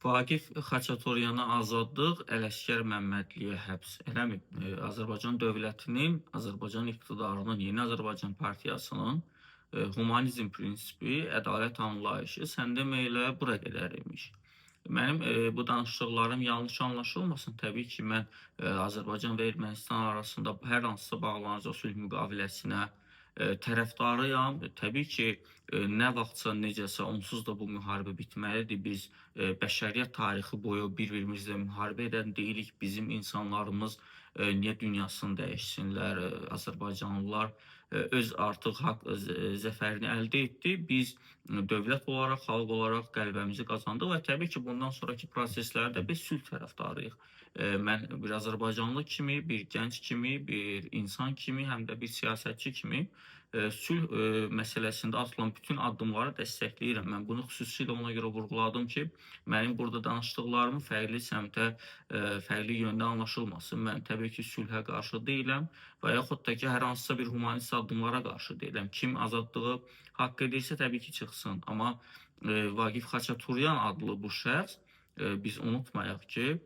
Vaqif Xaçaturyanı azadlıq, Ələsgər Məmmədliyə həbs. Eləmi? Azərbaycan dövlətinin, Azərbaycan iqtidarının, Yeni Azərbaycan Partiyasının humanizm prinsipi, ədalət anlayışı sən deməklə bura qədər imiş. Mənim bu danışdıqlarım yanlış anlaşılmasın. Təbii ki, mən Azərbaycan və Ermənistan arasında hər hansısa bağlanacaq sülh müqaviləsinə tərəfdarıyam. Təbii ki, nə vaxtsa, necəsə onsuz da bu müharibə bitməlidir. Biz bəşəriyyət tarixi boyu bir-birimizlə müharibə edən deyilik. Bizim insanlarımız niyə dünyasını dəyişsinlər? Azərbaycanlılar öz artıq haqq zəfərini əldə etdi. Biz dövlət olaraq, xalq olaraq qələbəmizi qazandıq və təbii ki, bundan sonraki proseslərdə biz sülh tərəfdarıyıq. Mən bir azərbaycanlı kimi, bir gənc kimi, bir insan kimi, həm də bir siyasətçi kimi sülh məsələsində atılan bütün addımları dəstəkləyirəm. Mən bunu xüsusilə ona görə vurğuladım ki, mənim burada danışdıqlarımı fərqli səmtə, fərqli yöndə anlaşılmasın. Mən təbii ki, sülhə qarşı deyiləm və yaxud da ki, hər hansısa bir humanist addımlara qarşı deyiləm. Kim azadlığı haqq edirsə təbii ki, çıxsın. Amma Vaqif Xaçaturyan adlı bu şəxs, biz unutmayaq ki,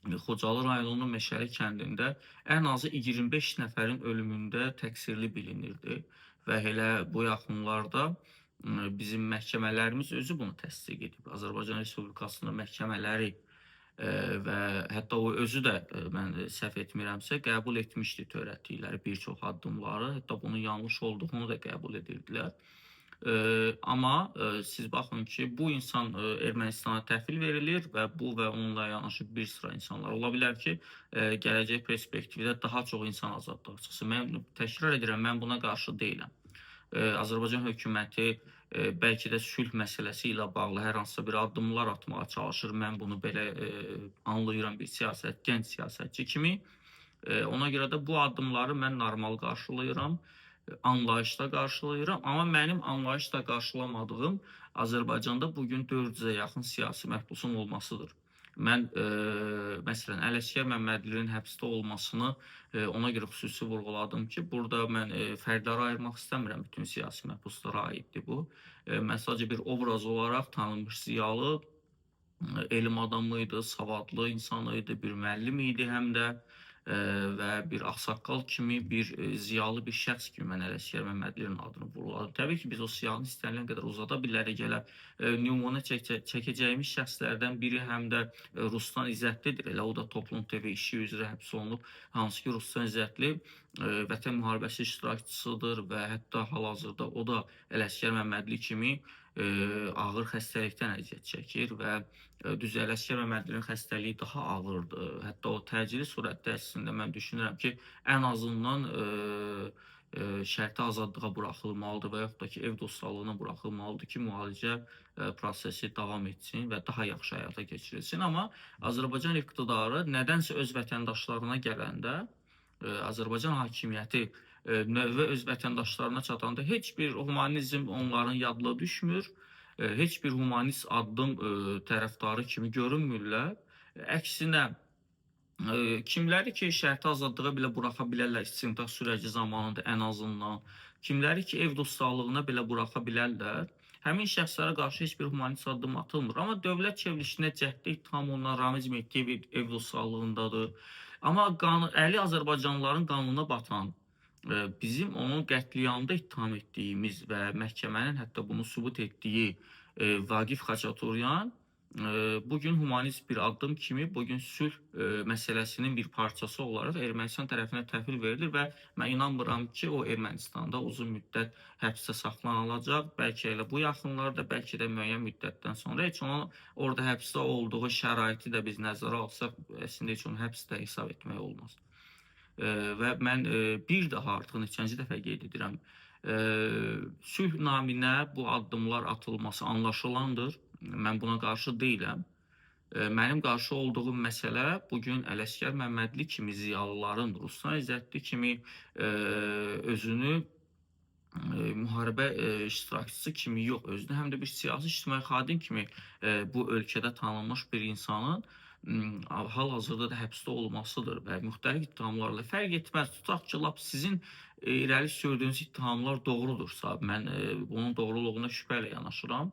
Xocalı rayonunun Meşəli kəndində ən azı 25 nəfərin ölümündə təqsirli bilinirdi və elə bu yaxınlarda bizim məhkəmələrimiz özü bunu təsdiq edib. Azərbaycan Respublikasının məhkəmələri və hətta o özü də mən səhv etmirəmsə qəbul etmişdi törətdikləri bir çox addımları, hətta bunun yanlış olduğunu da qəbul edirdilər. Amma siz baxın ki, bu insan Ermənistana təhvil verilir və bu və onunla yanaşı bir sıra insanlar ola bilər ki, gələcək perspektivdə daha çox insan azadlığa çıxsın. Mən təkrar edirəm, mən buna qarşı deyiləm. Azərbaycan hökuməti bəlkə də sülh məsələsi ilə bağlı hər hansısa bir addımlar atmağa çalışır. Mən bunu belə anlayıram bir gənc siyasətçi kimi. Ona görə də bu addımları mən normal qarşılayıram, anlayışla qarşılayıram. Amma mənim anlayışla qarşılamadığım Azərbaycanda bugün 400-ə yaxın siyasi məhbusun olmasıdır. Mən məsələn Ələsgər Məmmədlinin həbsdə olmasını ona görə xüsusi vurğuladım ki, burada mən fərdlərə ayırmaq istəmirəm, bütün siyasi məhbuslara aiddir bu. Mən sadəcə bir obraz olaraq tanınmış ziyalı, elm adamı idi, savadlı insan idi, bir müəllim idi həm də və bir ağsaqqal kimi, bir ziyalı bir şəxs kimi mən Ələsgər Məmmədlinin adını vurğuladım. Təbii ki, biz o siyahını istənilən qədər uzada bilərik. Elə nümunə çəkəcəyimiz şəxslərdən biri həm də Ruslan İzzətlidir. Elə o da Toplum TV işi üzrə həbs olunub. Hansı ki, Ruslan İzzətli Vətən müharibəsi iştirakçısıdır və hətta hal-hazırda o da Ələsgər Məmmədli kimi ağır xəstəlikdən əziyyət çəkir və düz Ələsgər Məmmədlinin xəstəliyi daha ağırdır. Hətta o təcili surətdə əslində mən düşünürəm ki, ən azından şərti azadlığa buraxılmalıdır və yaxud da ki, ev dostallığına buraxılmalıdır ki, müalicə prosesi davam etsin və daha yaxşı həyata keçirilsin. Amma Azərbaycan iqtidarı nədənsə öz vətəndaşlarına gələndə, Azərbaycan hakimiyyəti növbə öz vətəndaşlarına çatanda heç bir humanizm onların yadına düşmür, heç bir humanist addım tərəfdarı kimi görünmürlər. Əksinə, kimləri ki, şərti azadlığa belə buraxa bilərlər istintaq sürəci zamanında ən azından, kimləri ki, ev dostallığına belə buraxa bilərlər, həmin şəxslərə qarşı heç bir humanist addım atılmır. Amma dövlət çevrilişində cəhdi ittiham olunan Ramiz Mehdiyev ev dostallığındadır. Amma əli Azərbaycanlıların qanuna batan, bizim onun qətliamda ittiham etdiyimiz və məhkəmənin hətta bunu sübut etdiyi Vaqif Xaçaturyan bugün humanist bir addım kimi bugün sülh məsələsinin bir parçası olaraq Ermənistan tərəfinə təhvil verilir və mən inanmıram ki, o Ermənistanda uzun müddət həbsdə saxlanılacaq. Bəlkə elə bu yaxınlarda, bəlkə də müəyyən müddətdən sonra heç onun orada həbsdə olduğu şəraiti də biz nəzərə alsaq, əslində heç onu həbsdə hesab etmək olmaz. Və mən bir daha artıq neçənci dəfə qeyd edirəm, sülh naminə bu addımlar atılması anlaşılandır. Mən buna qarşı deyiləm. Mənim qarşı olduğum məsələ bugün Ələsgər Məmmədli kimi ziyalıların, Ruslan İzzətli kimi özünü müharibə iştirakçısı kimi yox, özünü həm də bir siyasi ictimai xadim kimi bu ölkədə tanınmış bir insanın hal-hazırda da həbsdə olmasıdır və müxtəlif ittihamlarla fərq etməz. Tutaq ki, lap sizin irəli sürdüyünüz ittihamlar doğrudursa, mən bunun doğruluğuna şübhə ilə yanaşıram.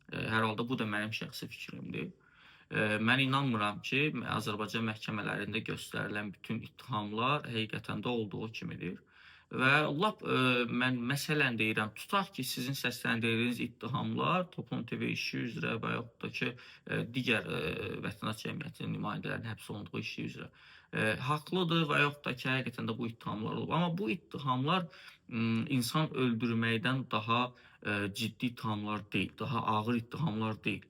Hər halda bu da mənim şəxsi fikrimdir. Mən inanmıram ki, Azərbaycan məhkəmələrində göstərilən bütün ittihamlar həqiqətən də olduğu kimidir. Və lap mən məsələn deyirəm, tutaq ki, sizin səsləndirdiyiniz ittihamlar Toplum TV işi üzrə və yaxud da ki, digər vətəndaş cəmiyyətinin nümayəndələrinin həbs olunduğu işi üzrə haqlıdır və yaxud da ki, həqiqətən də bu ittihamlar olub. Amma bu ittihamlar insan öldürməkdən daha ciddi ittihamlar deyil, daha ağır ittihamlar deyil.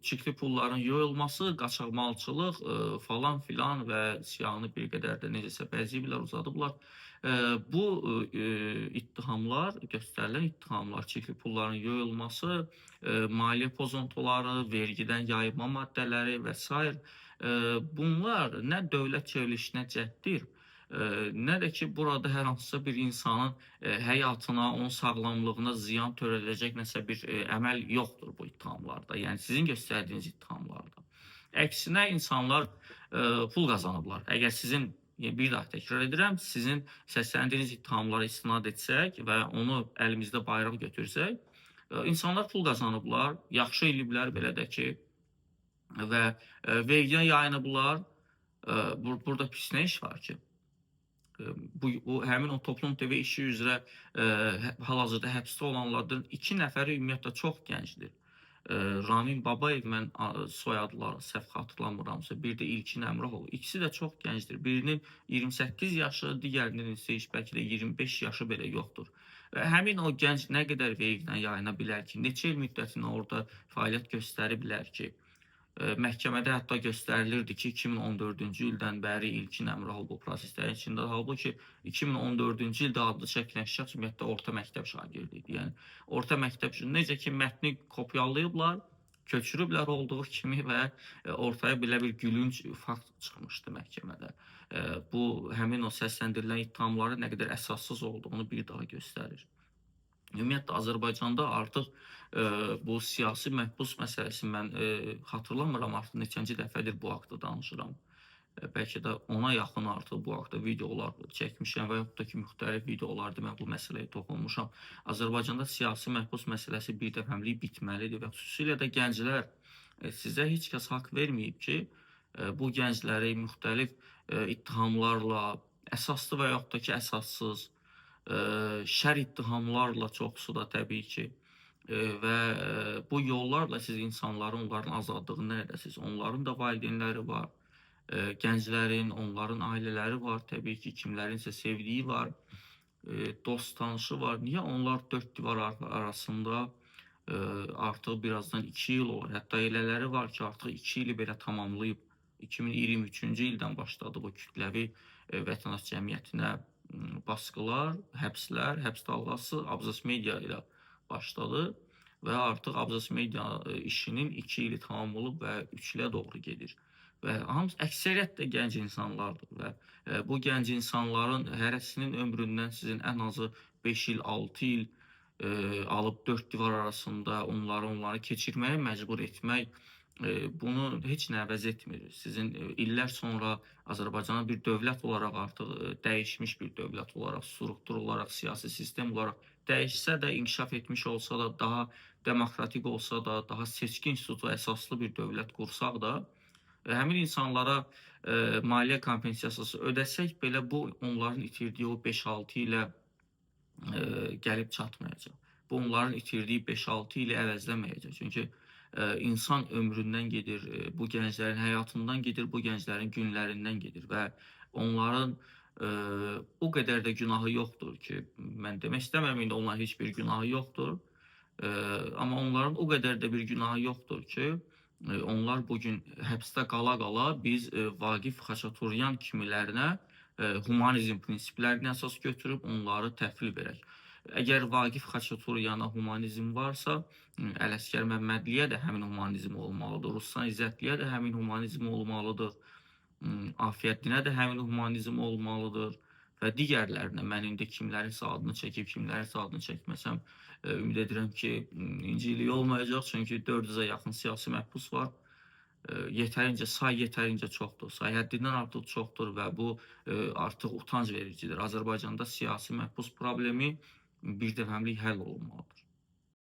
Çirkli pulların yuyulması, qaçaqmalçılıq falan filan və siyahını bir qədər də necəsə bəzəyiblər, uzadıblar. Bu ittihamlar, göstərilən ittihamlar, çirkli pulların yuyulması, maliyyə pozuntuları, vergidən yayınma maddələri və s. Bunlar nə dövlət çevrilişinə cəhddir, nə də ki, burada hər hansısa bir insanın həyatına, onun sağlamlığına ziyan törədəcək nəsə bir əməl yoxdur bu ittihamlarda. Yəni sizin göstərdiyiniz ittihamlarda. Əksinə insanlar pul qazanıblar. Əgər sizin bir daha təkrar edirəm, sizin səsləndiyiniz ittihamlara istinad etsək və onu əlimizdə bayraq götürsək, insanlar pul qazanıblar, yaxşı eləyiblər belə də ki, və vergidən yayınıblar. Burada pis nə iş var ki? Bu həmin o Toplum TV işi üzrə hal-hazırda həbsdə olanlardan 2 nəfəri ümumiyyətlə çox gəncdir. Ramin Babayev, mən soyadları səhv xatırlamıramsa, bir də İlkin Əmrahov. İkisi də çox gəncdir. Birinin 28 yaşı, digərinin isə heç bəlkə də 25 yaşı belə yoxdur. Və həmin o gənc nə qədər vergidən yayına bilər ki, neçə il müddətində orada fəaliyyət göstəri bilər ki, məhkəmədə hətta göstərilirdi ki, 2014-cü ildən bəri İlkin Əmrahov bu proseslərin içindədir. Halbuki 2014-cü ildə adlı çəkilən şəxs ümumiyyətlə orta məktəb şagirdi idi. Yəni orta məktəb necə ki mətni kopyalayıblar, köçürüblər olduğu kimi və ortaya belə bir gülünc fakt çıxmışdı məhkəmədə. Bu həmin o səsləndirilən ittihamların nə qədər əsassız olduğunu bir daha göstərir. Ümumiyyətlə Azərbaycanda artıq bu siyasi məhbus məsələsi, mən xatırlamıram artıq neçənci dəfədir bu haqda danışıram. Bəlkə də ona yaxın artıq bu haqda videolar çəkmişəm və yaxud da ki, müxtəlif videolarda mən bu məsələyə toxunmuşam. Azərbaycanda siyasi məhbus məsələsi bir dəfəmlik bitməlidir və xüsusilə də gənclər, sizə heç kəs haqq verməyib ki, bu gəncləri müxtəlif ittihamlarla, əsaslı və yaxud da ki, əsassız, şər ittihamlarla çoxsu da təbii ki, və bu yollarla siz insanların, onların azadlığını nə edəsiniz? Onların da valideynləri var, gənclərin, onların ailələri var, təbii ki, kimlərinsə sevdiyi var, dost tanışı var. Niyə onlar 4 divar arasında artıq birazdan 2 il olur, hətta elələri var ki, artıq 2 ili belə tamamlayıb, 2023-cü ildən başladı bu kütləvi vətəndaş cəmiyyətinə baskılar, həbslər, həbs dalğası Abzas Media ilə başladı və artıq Abzas Media işinin 2 ili tamam olub və 3 ilə doğru gedir. Və əksəriyyət də gənc insanlardır və bu gənc insanların hərəsinin ömründən sizin ən azı 5 il, 6 il alıb 4 divar arasında onları keçirməyə məcbur etmək, bunu heç nə əvəz etmir. Sizin illər sonra Azərbaycanın bir dövlət olaraq artıq dəyişmiş bir dövlət olaraq, struktur olaraq, siyasi sistem olaraq dəyişsə də, inkişaf etmiş olsa da, daha demokratik olsa da, daha seçki institutu əsaslı bir dövlət qursaq da, həmin insanlara maliyyə kompensasiyası ödəsək belə bu onların itirdiyi o 5-6 ilə gəlib çatmayacaq. Bu onların itirdiyi 5-6 ili əvəzləməyəcək. Çünki insan ömründən gedir, bu gənclərin həyatından gedir, bu gənclərin günlərindən gedir və onların o qədər də günahı yoxdur ki, mən demək istəmirəm, indi onların heç bir günahı yoxdur. Amma onların o qədər də bir günahı yoxdur ki, onlar bugün həbsdə qala-qala biz Vaqif Xaçaturyan kimilərinə humanizm prinsiplərini əsas götürüb onları təhvil verək. Əgər Vaqif Xaçaturyana humanizm varsa, Ələsgər Məmmədliyə də həmin humanizm olmalıdır, Ruslan İzzətliyə də həmin humanizm olmalıdır, Afiyəddinə də həmin humanizm olmalıdır və digərlərinə, mən indi kimlərin adını çəkib, kimlərin adını çəkməsəm, ümid edirəm ki, incilik olmayacaq, çünki 400-ə yaxın siyasi məhbus var. Say yetərincə çoxdur, say həddindən artıq çoxdur və bu artıq utanc vericidir. Azərbaycanda siyasi məhbus problemi bir dəfəmlik həll olunmalıdır.